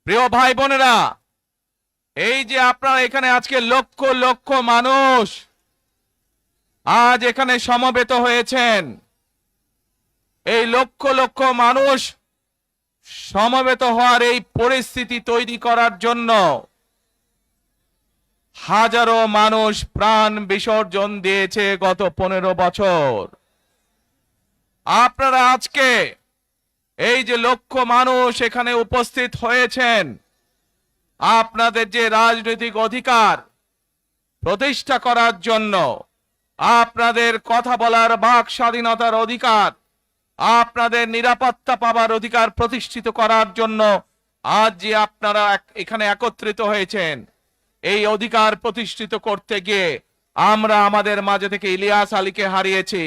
প্রিয় ভাই বোনেরা, এই যে আপনারা এখানে আজকে লক্ষ লক্ষ মানুষ আজ এখানে সমবেত হয়েছেন, এই লক্ষ লক্ষ মানুষ সমবেত হওয়ার এই পরিস্থিতি তৈরি করার জন্য হাজারো মানুষ প্রাণ বিসর্জন দিয়েছে গত 15 বছর। আপনারা আজকে এই যে লক্ষ মানুষ এখানে উপস্থিত হয়েছেন, আপনাদের যে রাজনৈতিক অধিকার প্রতিষ্ঠা করার জন্য, আপনাদের কথা বলার বাক স্বাধীনতার অধিকার, আপনাদের নিরাপত্তা পাবার অধিকার প্রতিষ্ঠিত করার জন্য আজ যে আপনারা এখানে একত্রিত হয়েছেন, এই অধিকার প্রতিষ্ঠিত করতে গিয়ে আমরা আমাদের মাঝে থেকে ইলিয়াস আলীকে হারিয়েছি,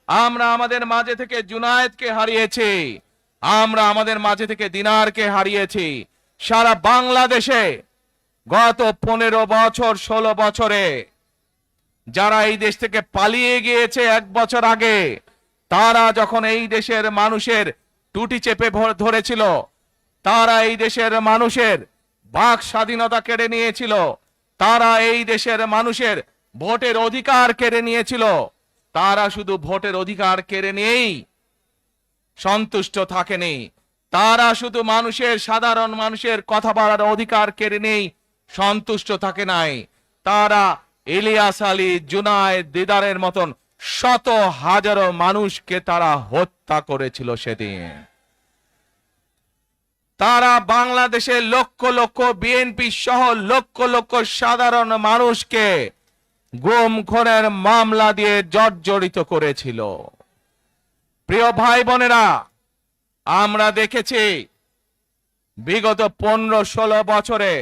আমরা আমাদের মাঝে থেকে জুনায়েদকে হারিয়েছি, আমরা আমাদের মাঝে থেকে দিনারকে হারিয়েছি। সারা বাংলাদেশে গত 15 বছর 16 বছরে যারা এই দেশ থেকে পালিয়ে গিয়েছে 1 বছর আগে, তারা যখন এই দেশের মানুষের টুটি চেপে ধরেছিল, তারা এই দেশের মানুষের বাক স্বাধীনতা কেড়ে নিয়েছিল, তারা এই দেশের মানুষের ভোটের অধিকার কেড়ে নিয়েছিল, তারা শুধু ভোটের অধিকার কেড়ে নিয়েই সন্তুষ্ট থাকেনি, তারা শুধু সাধারণ মানুষের কথা বলার অধিকার কেড়ে নেই সন্তুষ্ট থাকে নাই, তারা ইলিয়াস আলী, জুনায়েদ, দিদারের মতন শত হাজারো মানুষকে তারা হত্যা করেছিল সেদিন। তারা বাংলাদেশের লক্ষ লক্ষ বিএনপি সহ লক্ষ লক্ষ সাধারণ মানুষকে গুম খুনের মামলা দিয়ে জর্জরিত করেছিল। প্রিয় ভাই বোনেরা, আমরা দেখেছি বিগত 15-16 বছরে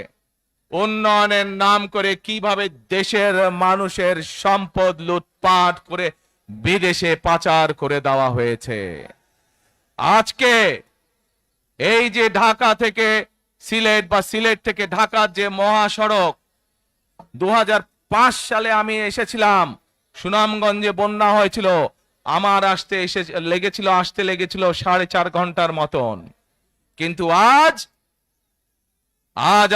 উন্নয়নের নাম করে কিভাবে দেশের মানুষের সম্পদ লুটপাট করে বিদেশে পাচার করে দেওয়া হয়েছে। আজকে এই যে ঢাকা থেকে সিলেট বা সিলেট থেকে ঢাকার যে মহাসড়ক, 2005 সালে আমি এসেছিলাম, সুনামগঞ্জে বন্যা হয়েছিল, আমার আসতে লেগেছিল 4.5 ঘন্টার মতন, কিন্তু আজ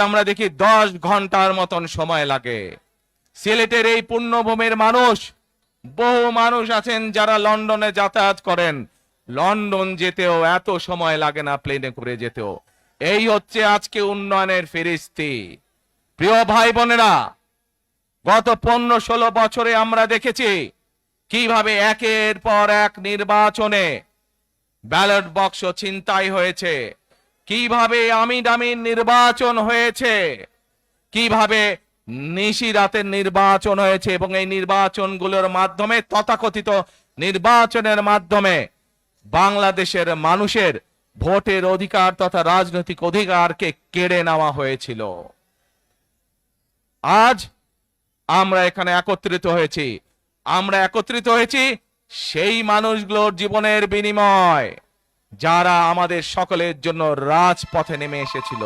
আমরা দেখি 10 ঘন্টার মতন সময় লাগে। সিলেটের এই পুণ্যভূমির মানুষ, বহু মানুষ আছেন যারা লন্ডনে যাতায়াত করেন, লন্ডন যেতেও এত সময় লাগে না প্লেনে করে যেতেও। এই হচ্ছে আজকে উন্নয়নের ফেরিস্তি। প্রিয় ভাই বোনেরা, গত 15-16 বছরে আমরা দেখেছি কিভাবে একের পর এক নির্বাচনে ব্যালট বাক্স ছিনতাই হয়েছে, কিভাবে আমিন নির্বাচন হয়েছে, কিভাবে নিশি রাতের নির্বাচন হয়েছে, এবং এই নির্বাচনগুলোর মাধ্যমে, তথাকথিত নির্বাচনের মাধ্যমে বাংলাদেশের মানুষের ভোটের অধিকার তথা রাজনৈতিক অধিকারকে কেড়ে নেওয়া হয়েছিল। আজ আমরা এখানে একত্রিত হয়েছি সেই মানুষগুলোর জীবনের বিনিময় যারা আমাদের সকলের জন্য রাজপথে নেমে এসেছিল।